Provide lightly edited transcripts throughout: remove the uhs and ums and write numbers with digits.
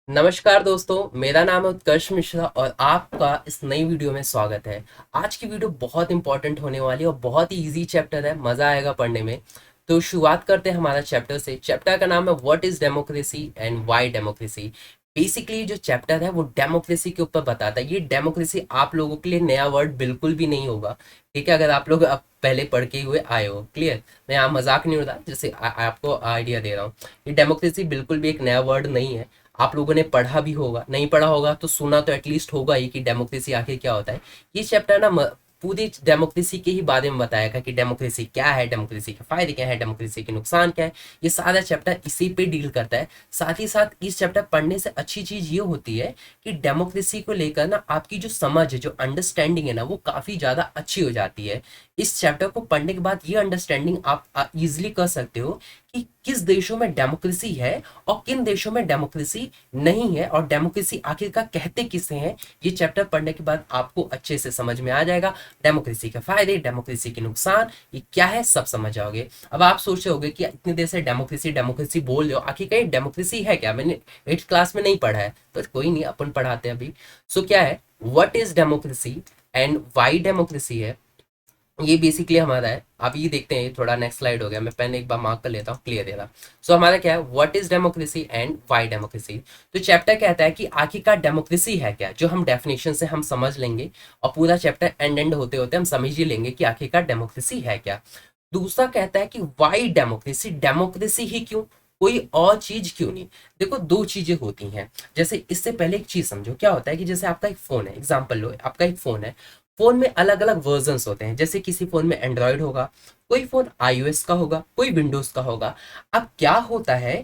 नमस्कार दोस्तों, मेरा नाम है उत्कर्ष मिश्रा और आपका इस नई वीडियो में स्वागत है। आज की वीडियो बहुत इंपॉर्टेंट होने वाली है और बहुत ही इजी चैप्टर है, मज़ा आएगा पढ़ने में। तो शुरुआत करते हैं हमारा चैप्टर से। चैप्टर का नाम है what is democracy and why democracy. Basically जो चैप्टर है वो डेमोक्रेसी के ऊपर बताता है। ये डेमोक्रेसी आप लोगों के लिए नया वर्ड बिल्कुल भी नहीं होगा, ठीक है, अगर आप लोग अब पहले पढ़ के हुए आए हो। क्लियर, मैं यहाँ मजाक नहीं उड़ा, जैसे आपको आइडिया दे रहा हूँ। ये डेमोक्रेसी बिल्कुल भी एक नया वर्ड नहीं है। आप लोगों ने पढ़ा भी होगा, नहीं पढ़ा होगा तो सुना तो एटलीस्ट होगा ही कि डेमोक्रेसी आखिर क्या होता है। ये चैप्टर ना पूरी डेमोक्रेसी के ही बारे में बताएगा कि डेमोक्रेसी क्या है, डेमोक्रेसी के फायदे क्या है, डेमोक्रेसी के नुकसान क्या है। ये सारा चैप्टर इसी पे डील करता है। साथ ही साथ इस चैप्टर पढ़ने से अच्छी चीज ये होती है कि डेमोक्रेसी को लेकर ना आपकी जो समझ है, जो अंडरस्टैंडिंग है ना, वो काफी ज्यादा अच्छी हो जाती है। इस चैप्टर को पढ़ने के बाद ये अंडरस्टैंडिंग आप इजिली कर सकते हो कि किस देशों में डेमोक्रेसी है और किन देशों में डेमोक्रेसी नहीं है, और डेमोक्रेसी आखिरकार कहते किसे हैं। ये चैप्टर पढ़ने के बाद आपको अच्छे से समझ में आ जाएगा। डेमोक्रेसी के फायदे, डेमोक्रेसी के नुकसान, ये क्या है, सब समझ जाओगे। अब आप सोच रहे होगे कि इतनी देर से डेमोक्रेसी डेमोक्रेसी बोल रहे हो, आखिरकार डेमोक्रेसी है क्या, मैंने 8th क्लास में नहीं पढ़ा है। तो कोई नहीं, अपन पढ़ाते हैं अभी। सो क्या है, what is democracy and why democracy है, ये बेसिकली हमारा है। आप ये देखते हैं, थोड़ा नेक्स्ट स्लाइड हो गया, मैं पेन एक बार मार्क कर लेता हूँ, क्लियर है ना। सो हमारा क्या है, what is democracy and why democracy. तो चैप्टर कहता है कि आखिरकार डेमोक्रेसी है क्या, जो हम डेफिनेशन से हम समझ लेंगे और पूरा चैप्टर एंड होते होते हम समझ ही लेंगे कि आखिरकार डेमोक्रेसी है क्या। दूसरा कहता है कि व्हाई डेमोक्रेसी, डेमोक्रेसी ही क्यों, कोई और चीज क्यों नहीं। देखो, दो चीजें होती हैं। जैसे इससे पहले एक चीज समझो, क्या होता है कि जैसे आपका एक फोन है, एग्जांपल लो, आपका एक फोन है। फोन में अलग अलग वर्जन्स होते हैं। जैसे किसी फोन में एंड्रॉयड होगा, कोई फोन आईओएस का होगा, कोई विंडोज का होगा। अब क्या होता है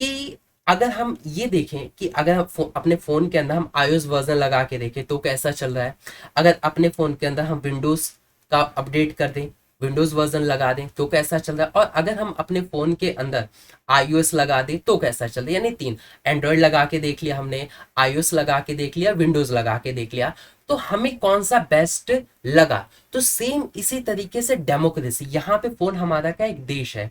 कि अगर हम ये देखें कि अगर हम अपने फ़ोन के अंदर हम iOS वर्जन लगा के देखें तो कैसा चल रहा है। अगर अपने फ़ोन के अंदर हम विंडोज़ का अपडेट कर दें, विंडोज़ वर्जन लगा दें तो कैसा चल रहा है। और अगर हम अपने फ़ोन के अंदर iOS लगा दें तो कैसा चल रहा है। यानी तीन, एंड्रॉयड लगा के देख लिया हमने, iOS लगा के देख लिया, विंडोज़ लगा के देख लिया, तो हमें कौन सा बेस्ट लगा। तो सेम इसी तरीके से डेमोक्रेसी, यहाँ पे फ़ोन हमारा का एक देश है।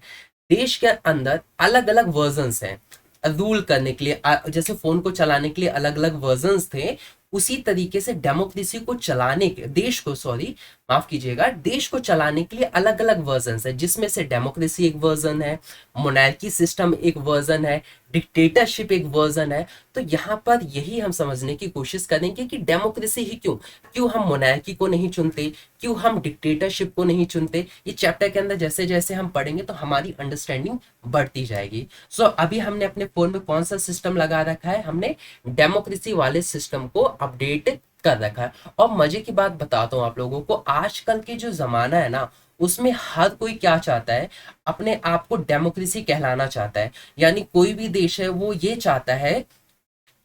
देश के अंदर अलग अलग वर्जन्स हैं रूल करने के लिए। जैसे फोन को चलाने के लिए अलग अलग वर्जन्स थे, उसी तरीके से डेमोक्रेसी को चलाने के, देश को, सॉरी माफ कीजिएगा, देश को चलाने के लिए अलग अलग वर्जन्स है, जिसमें से डेमोक्रेसी एक वर्जन है, मोनार्की सिस्टम एक वर्जन है, डिक्टेटरशिप एक वर्जन है। तो यहाँ पर यही हम समझने की कोशिश करेंगे कि डेमोक्रेसी ही क्यों, क्यों हम मोनार्की को नहीं चुनते, क्यों हम डिक्टेटरशिप को नहीं चुनते। ये चैप्टर के अंदर जैसे जैसे हम पढ़ेंगे तो हमारी अंडरस्टैंडिंग बढ़ती जाएगी। सो अभी हमने अपने फोन में कौन सा सिस्टम लगा रखा है, हमने डेमोक्रेसी वाले सिस्टम को अपडेट कर रखा है। और मजे की बात बताता हूँ आप लोगों को, आजकल के जो जमाना है ना, उसमें हर कोई क्या चाहता है, अपने आप को डेमोक्रेसी कहलाना चाहता है। यानी कोई भी देश है वो ये चाहता है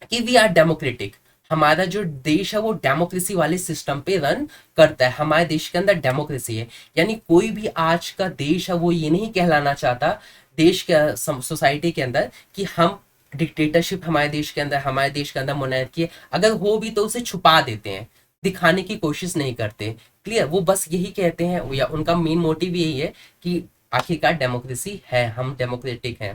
कि वी आर डेमोक्रेटिक, हमारा जो देश है वो डेमोक्रेसी वाले सिस्टम पे रन करता है, हमारे देश के अंदर डेमोक्रेसी है। यानी कोई भी आज का देश है वो ये नहीं कहलाना चाहता देश के सोसाइटी के अंदर कि हम डिक्टेटरशिप, हमारे देश के अंदर, हमारे देश के अंदर मोनार्की है। अगर हो भी तो उसे छुपा देते हैं, दिखाने की कोशिश नहीं करते। क्लियर, वो बस यही कहते हैं, या उनका मेन मोटिव यही है कि आखिरकार डेमोक्रेसी है, हम डेमोक्रेटिक हैं।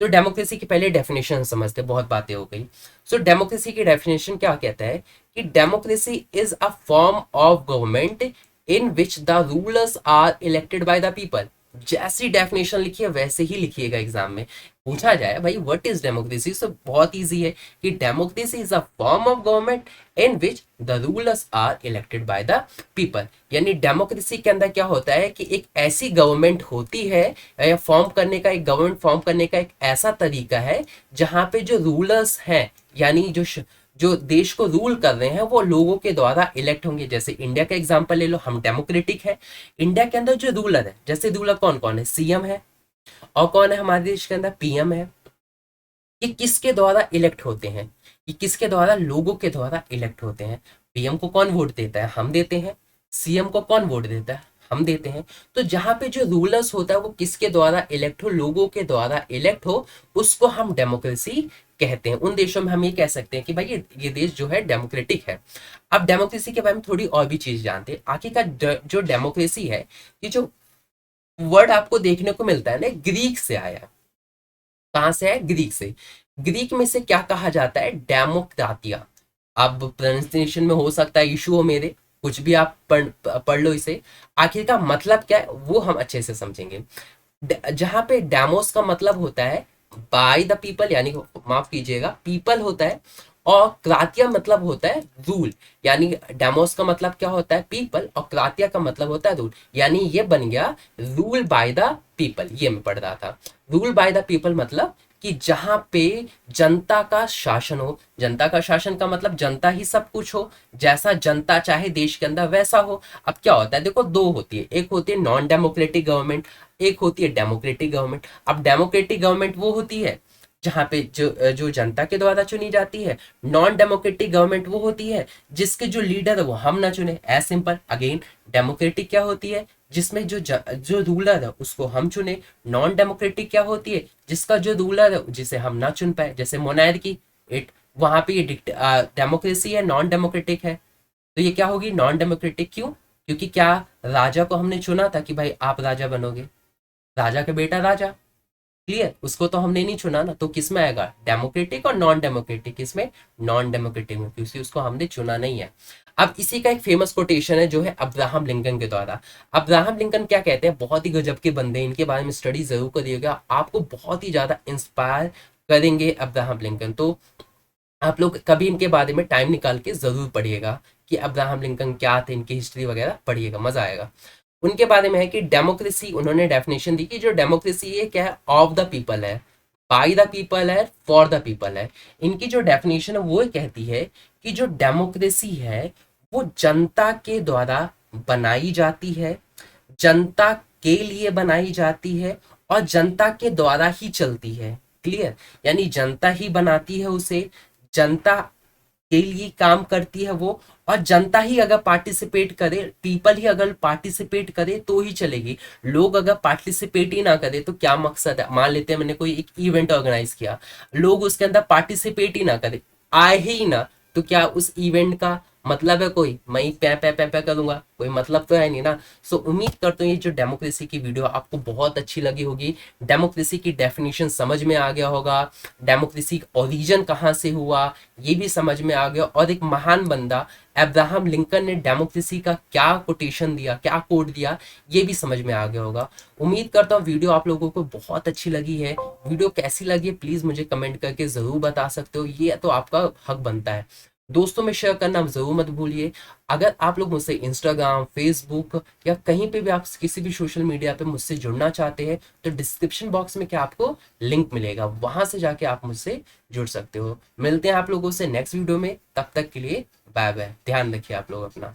तो डेमोक्रेसी की पहले डेफिनेशन समझते, बहुत बातें हो गई। सो डेमोक्रेसी की डेफिनेशन क्या कहता है कि democracy is a form of government in which the rulers are elected by the people. जैसी डेफिनेशन लिखी है वैसे ही लिखिएगा एग्जाम में। पूछा जाए भाई व्हाट इज डेमोक्रेसी, तो बहुत इजी है कि democracy is a form of government in which the rulers are elected by the people. यानी डेमोक्रेसी के अंदर क्या होता है कि एक ऐसी गवर्नमेंट होती है, या फॉर्म करने का, एक गवर्नमेंट फॉर्म करने का एक ऐसा तरीका है जहां पे जो रूलर्स हैं, यानी जो देश को रूल कर रहे हैं वो लोगों के द्वारा इलेक्ट होंगे। जैसे इंडिया का एग्जांपल ले लो, हम डेमोक्रेटिक है। इंडिया के अंदर जो रूलर है, जैसे रूलर कौन कौन है, सीएम है, और कौन है हमारे देश के अंदर, पीएम है। ये किसके द्वारा इलेक्ट होते हैं, ये किसके द्वारा, लोगों के द्वारा इलेक्ट होते हैं। पीएम को कौन वोट देता है, हम देते हैं। सीएम को कौन वोट देता है, हम देते हैं। तो जहां पे जो रूलर्स होता है वो किसके द्वारा इलेक्ट हो, लोगों के द्वारा इलेक्ट हो, उसको हम डेमोक्रेसी कहते हैं। उन देशों में हम ये कह सकते हैं कि भाई ये देश जो है डेमोक्रेटिक है। अब डेमोक्रेसी के बारे में थोड़ी और भी चीज जानते हैं। आखिरकार जो डेमोक्रेसी है, ये जो वर्ड आपको देखने को मिलता है ना, ग्रीक से आया है। कहाँ से है, ग्रीक से। ग्रीक में से क्या कहा जाता है? डेमोक्रातिया। अब प्रोनाउंसिएशन में हो सकता है इशू हो मेरे, कुछ भी आप पढ़ लो इसे। आखिर का मतलब क्या है वो हम अच्छे से समझेंगे। जहां पे डेमोस का मतलब होता है बाय द पीपल, यानी माफ कीजिएगा पीपल होता है, और क्रातिया मतलब होता है रूल। यानी डेमोस का मतलब क्या होता है? पीपल, और क्रातिया का मतलब होता है रूल। यानी ये बन गया रूल बाय द पीपल। ये मैं पढ़ रहा था। रूल बाय द पीपल मतलब कि जहां पे जनता का शासन हो। जनता का शासन का मतलब जनता ही सब कुछ हो, जैसा जनता चाहे देश के अंदर वैसा हो। अब क्या होता है, देखो दो होती है, एक होती है नॉन डेमोक्रेटिक गवर्नमेंट, एक होती है डेमोक्रेटिक गवर्नमेंट। अब डेमोक्रेटिक गवर्नमेंट वो होती है जहां पे जो जो जनता के द्वारा चुनी जाती है। नॉन डेमोक्रेटिक गवर्नमेंट वो होती है जिसके जो लीडर है वो हम ना चुने, एज सिंपल। अगेन डेमोक्रेटिक क्या होती है? जिसमें जो रूलर है उसको हम चुने। नॉन डेमोक्रेटिक क्या होती है? जिसका जो रूलर है जिसे हम ना चुन पाए, जैसे मोनार्की। इट वहां पे ये डेमोक्रेसी है, नॉन डेमोक्रेटिक है। तो ये क्या होगी? Non democratic. क्यों? क्योंकि क्या राजा को हमने चुना था कि भाई आप राजा बनोगे? राजा का बेटा राजा, क्लियर। उसको तो हमने नहीं चुना ना, तो किस में आएगा? डेमोक्रेटिक और नॉन डेमोक्रेटिक। किसमें? नॉन डेमोक्रेटिक में, क्योंकि उसको हमने चुना नहीं है। अब इसी का एक फेमस कोटेशन है जो है अब्राहम लिंकन के द्वारा। अब्राहम लिंकन क्या कहते हैं? बहुत ही गजब के बंदे, इनके बारे में स्टडी जरूर करिएगा, आपको बहुत ही ज्यादा इंस्पायर करेंगे अब्राहम लिंकन। तो आप लोग कभी इनके बारे में टाइम निकाल के जरूर पढ़िएगा कि अब्राहम लिंकन क्या थे, इनकी हिस्ट्री वगैरह पढ़िएगा, मजा आएगा। उनके बारे में है कि डेमोक्रेसी, उन्होंने डेफिनेशन दी कि जो डेमोक्रेसी है क्या है? ऑफ द पीपल है, बाय द पीपल है, फॉर द पीपल है। इनकी जो डेफिनेशन है वो कहती है कि जो डेमोक्रेसी है वो जनता के द्वारा बनाई जाती है, जनता के लिए बनाई जाती है, और जनता के द्वारा ही चलती है। क्लियर? यानी जनता ही बनाती है उसे, जनता के लिए काम करती है वो, और जनता ही अगर पार्टिसिपेट करे, पीपल ही अगर पार्टिसिपेट करे तो ही चलेगी। लोग अगर पार्टिसिपेट ही ना करे तो क्या मकसद है? मान लेते हैं मैंने कोई एक इवेंट ऑर्गेनाइज किया, लोग उसके अंदर पार्टिसिपेट ही ना करे, आए ही ना, तो क्या उस इवेंट का मतलब है? कोई मैं ही पै करूंगा, कोई मतलब तो है नहीं ना। सो उम्मीद करता हूँ ये जो डेमोक्रेसी की वीडियो आपको बहुत अच्छी लगी होगी, डेमोक्रेसी की डेफिनेशन समझ में आ गया होगा, डेमोक्रेसी का ओरिजिन कहाँ से हुआ ये भी समझ में आ गया, और एक महान बंदा अब्राहम लिंकन ने डेमोक्रेसी का क्या कोटेशन दिया, क्या कोड दिया, ये भी समझ में आ गया होगा। उम्मीद करता हूँ वीडियो आप लोगों को बहुत अच्छी लगी है। वीडियो कैसी लगी है प्लीज मुझे कमेंट करके जरूर बता सकते हो, ये तो आपका हक बनता है। दोस्तों में शेयर करना जरूर मत भूलिए। अगर आप लोग मुझसे इंस्टाग्राम, फेसबुक या कहीं पे भी आप किसी भी सोशल मीडिया पे मुझसे जुड़ना चाहते हैं तो डिस्क्रिप्शन बॉक्स में क्या आपको लिंक मिलेगा, वहां से जाके आप मुझसे जुड़ सकते हो। मिलते हैं आप लोगों से नेक्स्ट वीडियो में, तब तक के लिए बाय बाय, ध्यान रखिए आप लोग अपना।